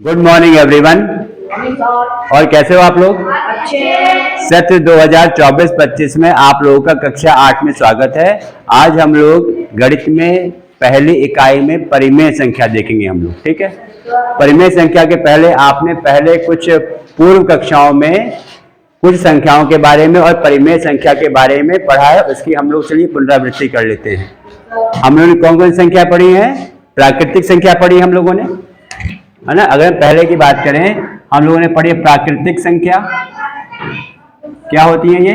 Good morning everyone. और कैसे हो आप लोग? सत्र 2024-25 में आप लोगों का कक्षा 8 में स्वागत है। आज हम लोग गणित में पहली इकाई में परिमेय संख्या देखेंगे हम लोग, ठीक है। परिमेय संख्या के पहले कुछ पूर्व कक्षाओं में कुछ संख्याओं के बारे में और परिमेय संख्या के बारे में पढ़ा है, उसकी हम लोग चलिए पुनरावृत्ति कर लेते हैं। हम लोगों ने कौन कौन संख्या पढ़ी है? प्राकृतिक संख्या पढ़ी हम लोगों ने, है ना। अगर पहले की बात करें, हम लोगों ने पढ़ी प्राकृतिक संख्या। क्या होती है ये?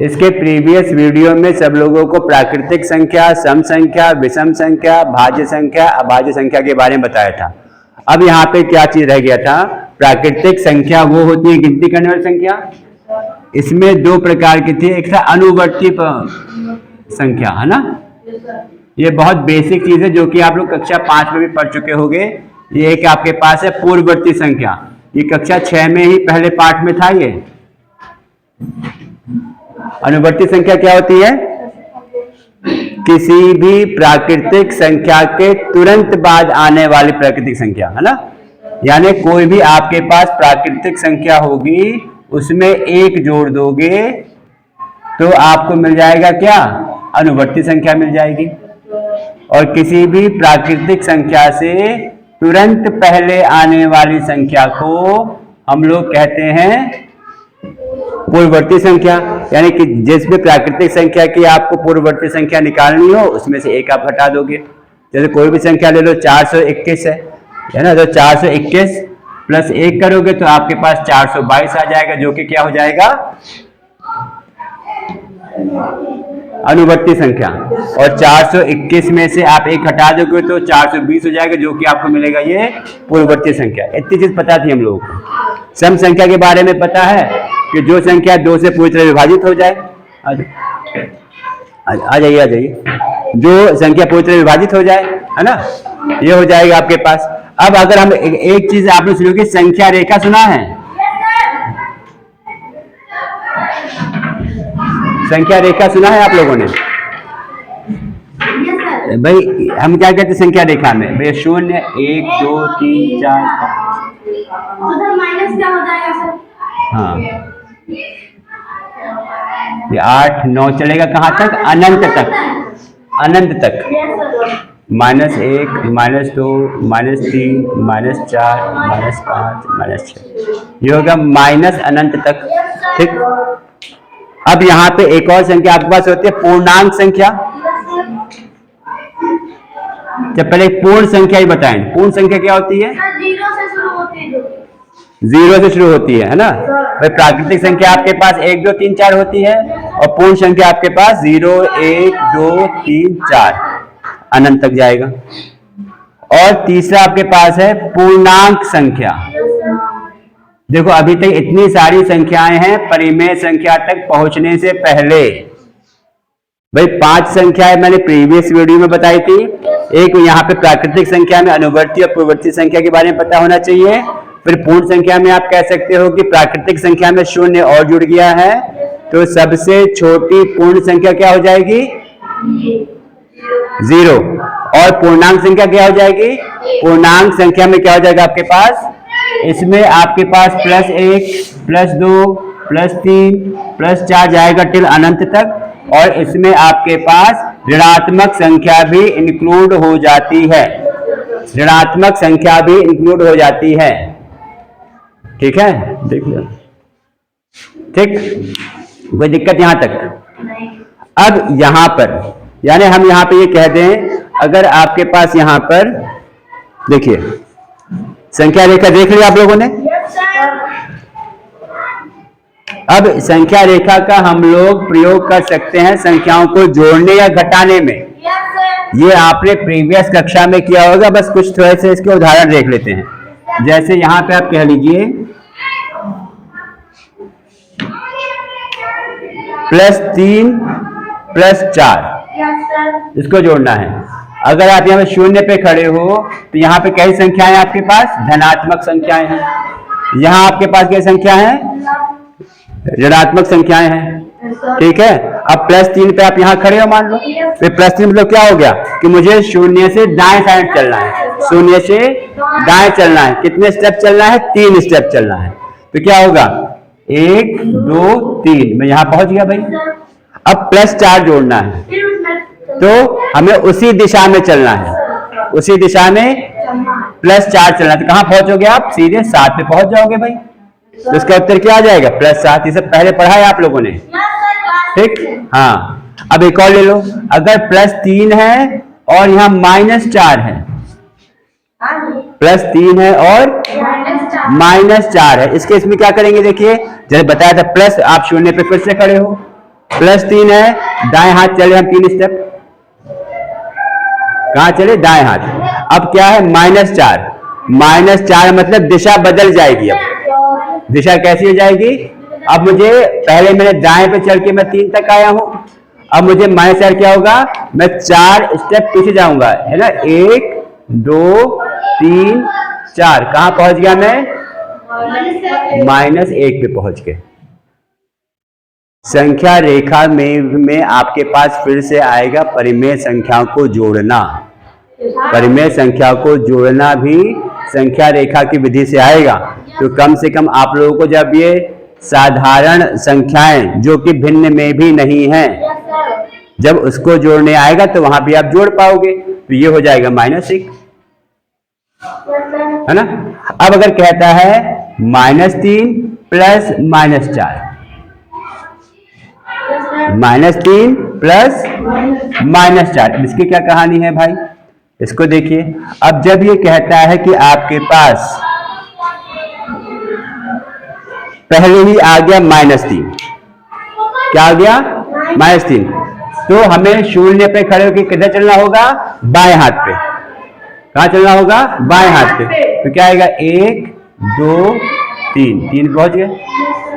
इसके प्रीवियस वीडियो में सब लोगों को प्राकृतिक संख्या, सम संख्या, विषम संख्या, भाज्य संख्या, अभाज्य संख्या के बारे में बताया था। अब यहाँ पे क्या चीज रह गया था? प्राकृतिक संख्या वो होती है गिनती करने वाली संख्या। इसमें दो प्रकार की थी, एक था अनुवर्ती संख्या, है ना। ये बहुत बेसिक चीज है जो कि आप लोग कक्षा 5 में भी पढ़ चुके होंगे। ये एक आपके पास है पूर्ववर्ती संख्या, ये कक्षा 6 में ही पहले पाठ में था। ये अनुवर्ती संख्या क्या होती है? किसी भी प्राकृतिक संख्या के तुरंत बाद आने वाली प्राकृतिक संख्या, है ना। यानी कोई भी आपके पास प्राकृतिक संख्या होगी, उसमें एक जोड़ दोगे तो आपको मिल जाएगा क्या? अनुवर्ती संख्या मिल जाएगी। और किसी भी प्राकृतिक संख्या से तुरंत पहले आने वाली संख्या को हम लोग कहते हैं पूर्ववर्ती संख्या। यानी कि जिसमें प्राकृतिक संख्या की आपको पूर्ववर्ती संख्या निकालनी हो, उसमें से एक आप हटा दोगे। जैसे कोई भी संख्या ले लो, 421 है ना, तो 421 प्लस 1 करोगे तो आपके पास 422 आ जाएगा, जो कि क्या हो जाएगा? अनुवर्ती संख्या। और 421 में से आप एक हटा दोगे तो 420 हो जाएगा, जो कि आपको मिलेगा ये पूर्ववर्ती संख्या। इतनी चीज पता थी हम लोगों को। सम संख्या के बारे में पता है कि जो संख्या 2 से पूरी तरह विभाजित हो जाए, आ जाइए, जो संख्या पूरी तरह विभाजित हो जाए, है ना, ये हो जाएगा आपके पास। अब अगर हम एक चीज आपने सुनी होगी, संख्या रेखा सुना है? संख्या रेखा सुना है आप लोगों ने? भाई हम क्या कहते हैं संख्या रेखा में? भाई 0 1 2 3 4 माइनस क्या हो जाएगा सर? हाँ, ये 8 9 चलेगा कहाँ तक? अनंत तक, अनंत तक। -1 -2 -3 -4 -5 -6, ये होगा माइनस अनंत तक, ठीक। अब यहाँ पे एक और संख्या आपके पास होती है पूर्णांक संख्या। जब पहले पूर्ण संख्या ही बताएं, पूर्ण संख्या क्या होती है? 0 से शुरू होती है। 0 से शुरू होती है ना। भाई प्राकृतिक संख्या आपके पास 1 2 3 4 होती है, और पूर्ण संख्या आपके पास 0 1 2 3 4 अनंत तक जाएगा। और तीसरा आपके पास है पूर्णांक संख्या। देखो अभी तक इतनी सारी संख्याएं हैं परिमेय संख्या तक पहुंचने से पहले। भाई 5 संख्याएं मैंने प्रीवियस वीडियो में बताई थी। एक यहाँ पे प्राकृतिक संख्या में अनुवर्ती और पूर्ववर्ती संख्या के बारे में पता होना चाहिए। फिर पूर्ण संख्या में आप कह सकते हो कि प्राकृतिक संख्या में 0 और जुड़ गया है, तो सबसे छोटी पूर्ण संख्या क्या हो जाएगी? 0। और पूर्णांक संख्या क्या हो जाएगी? पूर्णांक संख्या में क्या हो जाएगा आपके पास? इसमें आपके पास +1 +2 +3 +4 जाएगा टिल अनंत तक। और इसमें आपके पास ऋणात्मक संख्या भी इंक्लूड हो जाती है, ऋणात्मक संख्या भी इंक्लूड हो जाती है, ठीक है। देख लो, ठीक, कोई दिक्कत यहां तक? अब यहां पर यानी हम यहां पे ये कह दें, अगर आपके पास यहां पर देखिए संख्या रेखा देख लिया आप लोगों ने। अब संख्या रेखा का हम लोग प्रयोग कर सकते हैं संख्याओं को जोड़ने या घटाने में। ये आपने प्रीवियस कक्षा में किया होगा, बस कुछ थोड़े से इसके उदाहरण देख लेते हैं। जैसे यहां पे आप कह लीजिए +3 +4, इसको जोड़ना है। अगर आप यहाँ पे 0 पे खड़े हो तो यहाँ पे कई संख्याएं आपके पास धनात्मक संख्याएं हैं, यहाँ आपके पास क्या संख्या है? ऋणात्मक संख्याएं हैं, ठीक है। अब +3 पे आप यहाँ खड़े हो मान लो, फिर +3 मतलब क्या हो गया कि मुझे शून्य से दाएं साइड चलना है, शून्य से दाएं चलना है। कितने स्टेप चलना है? 3 स्टेप चलना है। तो क्या होगा? 1 2 3, मैं यहाँ पहुंच गया भाई। अब +4 जोड़ना है, तो हमें उसी दिशा में चलना है, उसी दिशा में +4 चलना है। तो कहां पहुंचोगे आप? सीधे 7 पे पहुंच जाओगे भाई। तो इसका उत्तर क्या आ जाएगा? +7। ये सब पहले पढ़ा है आप लोगों ने, ठीक। हाँ, अब एक और ले लो। अगर +3 है और यहाँ -4 है, +3 है और -4 है, इसके इसमें क्या करेंगे? देखिए, जैसे बताया था, प्लस आप शून्य पे फिर से खड़े हो, +3 है, दाएं हाथ चले हम 3 स्टेप। कहां चले? दाएं हाथ। अब क्या है? -4, -4 मतलब दिशा बदल जाएगी। अब दिशा कैसी हो जाएगी? अब मुझे पहले मैंने दाएं पे चल के मैं 3 तक आया हूं, अब मुझे -4 क्या होगा? मैं 4 स्टेप पीछे जाऊंगा, है ना। 1 2 3 4, कहां पहुंच गया मैं? -1 पे पहुंच गए। संख्या रेखा में आपके पास फिर से आएगा परिमेय संख्याओं को जोड़ना। परिमेय संख्या को जोड़ना भी संख्या रेखा की विधि से आएगा। तो कम से कम आप लोगों को जब ये साधारण संख्याएं जो कि भिन्न में भी नहीं हैं, जब उसको जोड़ने आएगा तो वहां भी आप जोड़ पाओगे। तो ये हो जाएगा -1, है ना। अब अगर कहता है -3 प्लस -4, -3 प्लस -4, इसकी क्या कहानी है भाई? इसको देखिए। अब जब ये कहता है कि आपके पास पहले ही आ गया -3, क्या आ गया? -3, तो हमें शून्य पे खड़े होकर किधर चलना होगा? बाएं हाथ पे। कहां चलना होगा? बाएं हाथ पे। तो क्या आएगा? 1 2 3, 3 पहुंच गए।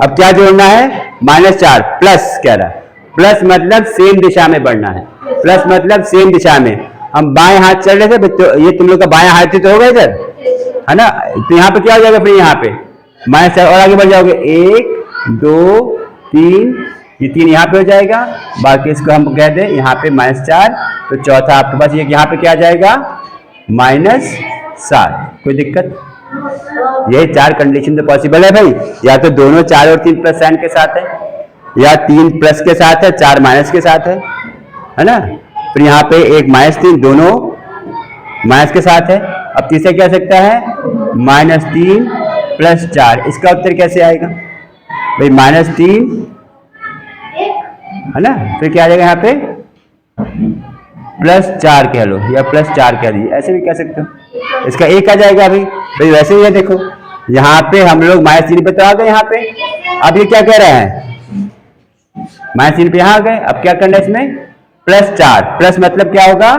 अब क्या जोड़ना है? -4 प्लस कह रहा है, प्लस मतलब सेम दिशा में बढ़ना है, प्लस मतलब सेम दिशा में। हम बाएं हाथ चल रहे थे, तो ये तुम लोग का बाएं हाथ ही तो होगा इधर, है ना। तो यहाँ पे क्या हो जाएगा? फिर यहाँ पे -4 और आगे बढ़ जाओगे, 1 2 3, ये 3 यहाँ पे हो जाएगा, बाकी इसको हम कह दें यहाँ पे -4। तो चौथा आपके पास ये यहाँ पे क्या आ जाएगा? -7। कोई दिक्कत? यही 4 कंडीशन तो पॉसिबल है भाई। या तो दोनों 4 और 3 प्लस साइन के साथ है, या 3 प्लस के साथ है, 4 माइनस के साथ है ना। फिर यहाँ पे एक -3, दोनों माइनस के साथ है। अब तीसरा क्या सकता है? -3 प्लस 4। इसका उत्तर कैसे आएगा भाई? -3, है ना। फिर क्या आ जाएगा यहाँ पे? +4 कह लो या +4 कह दीजिए, ऐसे भी कह सकते हो। इसका 1 आ जाएगा भाई। वैसे ही है, देखो यहाँ पे हम लोग -3 पे तो आ गए यहाँ पे। अब ये क्या कह रहे हैं? -3 पे यहाँ आ गए। अब क्या करना है इसमें? +4, प्लस मतलब क्या होगा?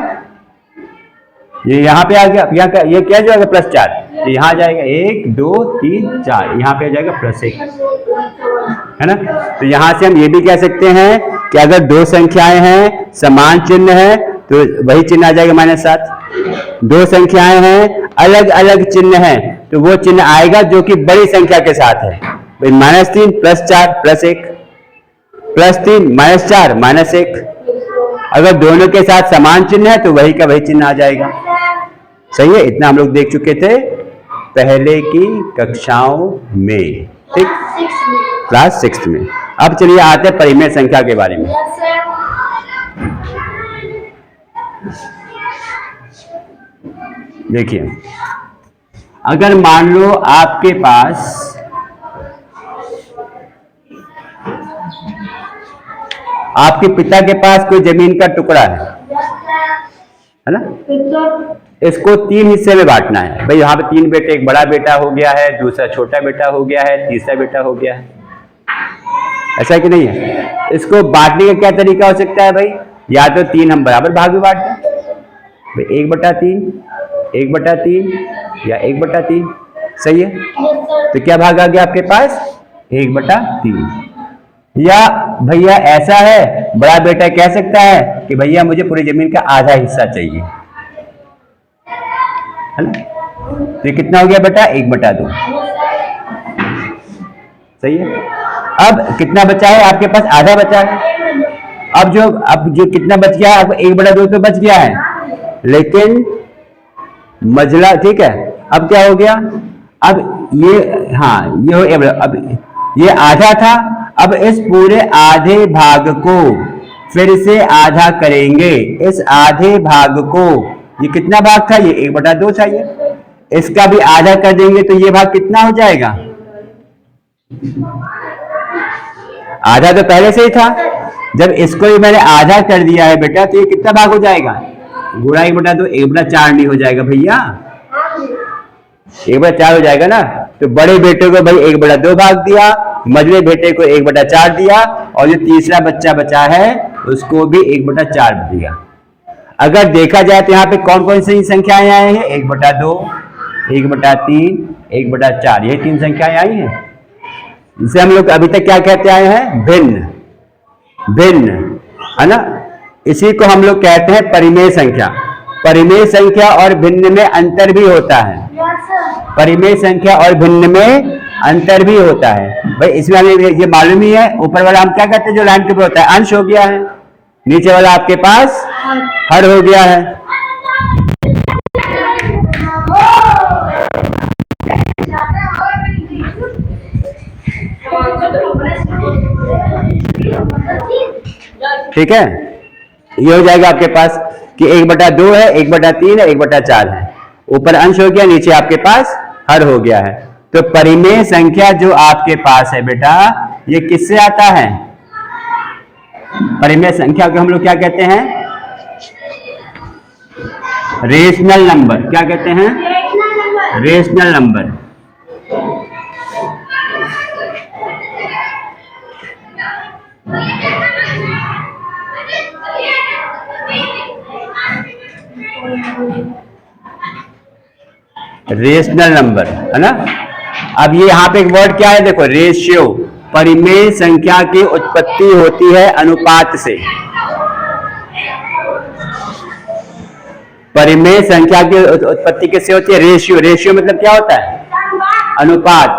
ये यहाँ पे आ गया। अब यहाँ ये क्या जाएगा? +4, तो यहाँ आ जाएगा 1 2 3 4, यहाँ पे आ जाएगा +1, है ना। तो यहाँ से हम ये भी कह सकते हैं कि अगर दो संख्याएं हैं, समान चिन्ह है, तो वही चिन्ह आ जाएगा -7। दो संख्याएं हैं, अलग अलग चिन्ह है, तो वो चिन्ह आएगा जो कि बड़ी संख्या के साथ है। भाई -3 +4 +1, +3 -4 -1। अगर दोनों के साथ समान चिन्ह है तो वही का वही चिन्ह आ जाएगा। सही है। इतना हम लोग देख चुके थे पहले की कक्षाओं में, ठीक, क्लास 6 में। अब चलिए आते हैं परिमेय संख्या के बारे में। देखिए, अगर मान लो आपके पास आपके पिता के पास कोई जमीन का टुकड़ा है ना। इसको 3 हिस्से में बांटना है भाई। यहाँ पे 3 बेटे, एक बड़ा बेटा हो गया है, दूसरा छोटा बेटा हो गया है, तीसरा बेटा हो गया है, ऐसा कि नहीं है। इसको बांटने का क्या तरीका हो सकता है भाई? या तो 3 हम बराबर भाग में बांटते हैं भाई, 1/3, 1/3 या 1/3। सही है। तो क्या भाग आ गया आपके पास? 1/3। या भैया ऐसा है, बड़ा बेटा कह सकता है कि भैया मुझे पूरी जमीन का आधा हिस्सा चाहिए, है ना। तो कितना हो गया बेटा? 1/2। सही है। अब कितना बचा है आपके पास? आधा बचा है। अब जो कितना बच गया है आपको? 1/2 तो बच गया है, लेकिन मजला, ठीक है। अब क्या हो गया? अब ये, हाँ ये हो, अब ये आधा था, अब इस पूरे आधे भाग को फिर से आधा करेंगे। इस आधे भाग को, ये कितना भाग था? ये 1/2 था। ये इसका भी आधा कर देंगे तो ये भाग कितना हो जाएगा? आधा तो पहले से ही था। जब इसको भी मैंने आधा कर दिया है बेटा, तो ये कितना भाग हो जाएगा? गुणा 1/2, 1/4 नहीं हो जाएगा भैया? 1/4 हो जाएगा ना। तो बड़े बेटे को भाई 1/2 भाग दिया, मझले बेटे को 1/4 दिया, और जो तीसरा बच्चा बचा है उसको भी 1/4 दिया। अगर देखा जाए तो यहाँ पे कौन कौन सी संख्याएं आई हैं? 1/2, 1/3, 1/4, ये 3 संख्याएं आई हैं। इसे हम लोग अभी तक क्या कहते आए हैं? भिन्न। भिन्न, है ना। इसी को हम लोग कहते हैं परिमेय संख्या। परिमेय संख्या और भिन्न में अंतर भी होता है। परिमेय संख्या और भिन्न में अंतर भी होता है भाई। इसमें हमें ये मालूम ही है, ऊपर वाला हम क्या कहते हैं जो लाइन के ऊपर होता है? अंश हो गया है। नीचे वाला आपके पास हर हो गया है। ठीक है, ये हो जाएगा आपके पास कि 1/2 है, 1/3 है, 1/4 है। ऊपर अंश हो गया, नीचे आपके पास हर हो गया है। तो परिमेय संख्या जो आपके पास है बेटा, ये किससे आता है? परिमेय संख्या को हम लोग क्या कहते हैं? Rational number. क्या कहते हैं? Rational number. रेशनल नंबर, है ना। अब ये यहाँ पे एक वर्ड क्या है? देखो, रेशियो। परिमेय संख्या की उत्पत्ति होती है अनुपात से। परिमेय संख्या की उत्पत्ति किससे होती है? रेशियो। रेशियो मतलब क्या होता है? अनुपात।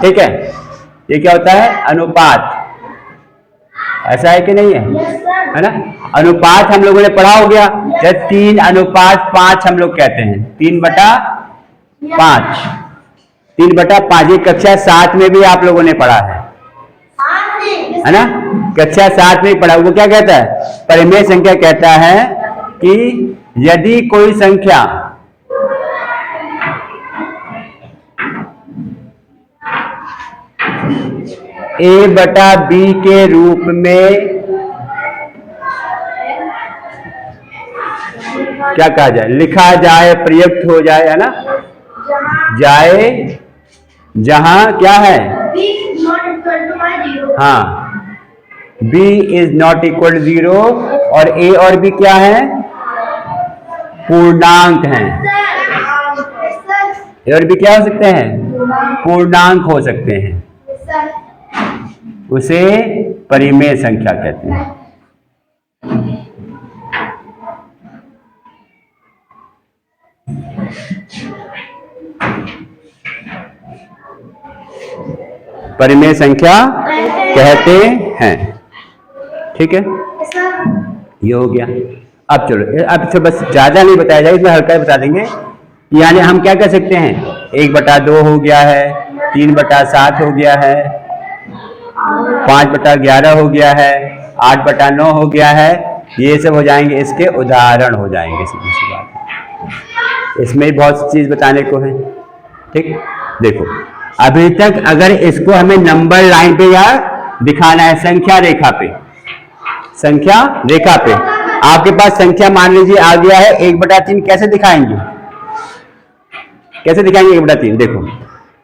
ठीक है, ये क्या होता है? अनुपात। ऐसा है कि नहीं है ना। अनुपात हम लोगों ने पढ़ा हो गया, जब 3:5 हम लोग कहते हैं। 3/5, 3/5 ये कक्षा 7 में भी आप लोगों ने पढ़ा है ना। कक्षा 7 में पढ़ा। वो क्या कहता है? परिमेय संख्या कहता है कि यदि कोई संख्या a/b के रूप में क्या कहा जाए? लिखा जाए, प्रयुक्त हो जाए, है ना। जाए जहां क्या है? हाँ, b इज नॉट इक्वल 0 और a और b क्या है? पूर्णांक हैं। a और b क्या हो सकते हैं? पूर्णांक हो सकते हैं। उसे परिमेय संख्या कहते हैं। परिमेय संख्या कहते हैं। ठीक है, ये हो गया। अब चलो, अब तो बस ज्यादा नहीं बताया जाए, इसमें हल्का ही बता देंगे। यानी हम क्या कर सकते हैं? 1/2 हो गया है, 3/7 हो गया है, 5/11 हो गया है, 8/9 हो गया है। ये सब हो जाएंगे, इसके उदाहरण हो जाएंगे। सीधी सी बात, इसमें बहुत सी चीज बताने को है। ठीक, देखो अभी तक अगर इसको हमें नंबर लाइन पे या दिखाना है, संख्या रेखा पे, संख्या रेखा पे आपके पास संख्या मान लीजिए आ गया है 1/3। कैसे दिखाएंगे? कैसे दिखाएंगे 1/3? देखो,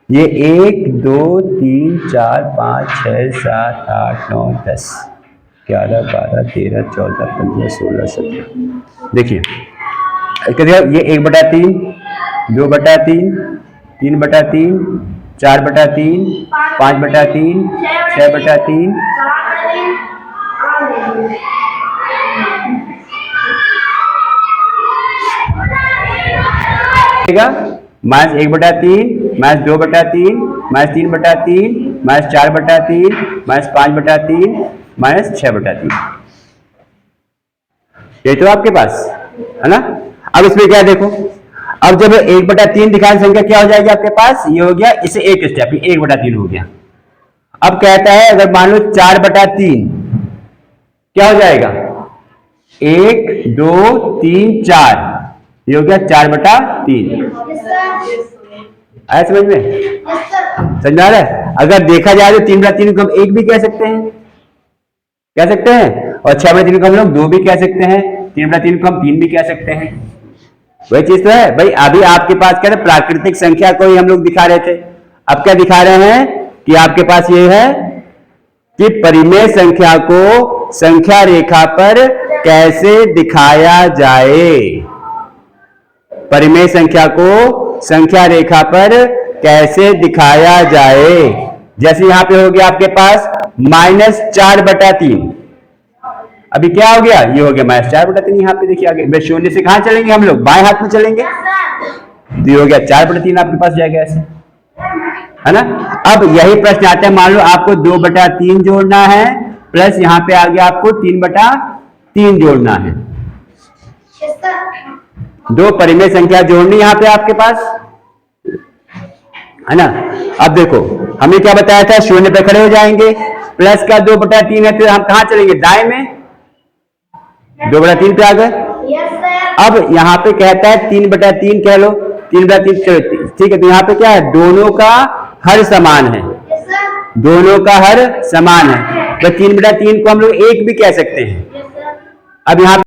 ये 1 2 3 4 5 6 7 8 9 10 11 12 13 14 15 16 17। देखिए ये 1/3, 2/3, 3/3, 4/3, 5/3, 6/3, -1/3, -2/3, -3/3 -4/3 -5/3 -6/3। ये तो आपके पास है ना। अब इसमें क्या देखो, अब जब 1/3 दिखाने संख्या क्या हो जाएगी आपके पास, ये हो गया, इसे एक स्टेप 1/3 हो गया। अब कहता है अगर मान लो 4/3 क्या हो जाएगा, 1 2 3 4, ये हो गया 4/3। Yes sir. आया समझ में, यस सर। समझ आ रहा है। अगर देखा जाए तो 3/3 को हम 1 भी कह सकते हैं, कह सकते हैं, और 6/3 को हम लोग 2 भी कह सकते हैं, 3/3 को हम 3 भी कह सकते हैं। वही चीज तो है भाई। अभी आपके पास क्या है, प्राकृतिक संख्या को ही हम लोग दिखा रहे थे। अब क्या दिखा रहे हैं कि आपके पास ये है कि परिमेय संख्या को संख्या रेखा पर कैसे दिखाया जाए, परिमेय संख्या को संख्या रेखा पर कैसे दिखाया जाए। जैसे यहां पे हो गया आपके पास -4/3, अभी क्या हो गया, ये हो गया -4/3। यहाँ पे देखिए आगे, भाई शून्य से कहां चलेंगे हम लोग, बाएं हाथ में चलेंगे, तो ये हो गया 4/3 आपके पास जाएगा ऐसे, है ना। अब यही प्रश्न आता है, मान लो आपको 2/3 जोड़ना है, प्लस यहाँ पे आ गया आपको 3/3 जोड़ना है। Yes sir. दो परिमेय संख्या जोड़नी यहाँ पे आपके पास, है ना। अब देखो हमें क्या बताया था, शून्य पे खड़े हो जाएंगे, प्लस का 2/3 है तो हम कहां चलेंगे, दाएं में, 2/3 पे आ गए। Yes sir. अब यहाँ पे कहता है 3/3 कह लो, 3/3 ठीक है, तो यहाँ पे क्या है, दोनों का हर समान है, यस सर। दोनों का हर समान है, तो 3/3 को हम लोग 1 भी कह सकते हैं। Yes sir. अब यहाँ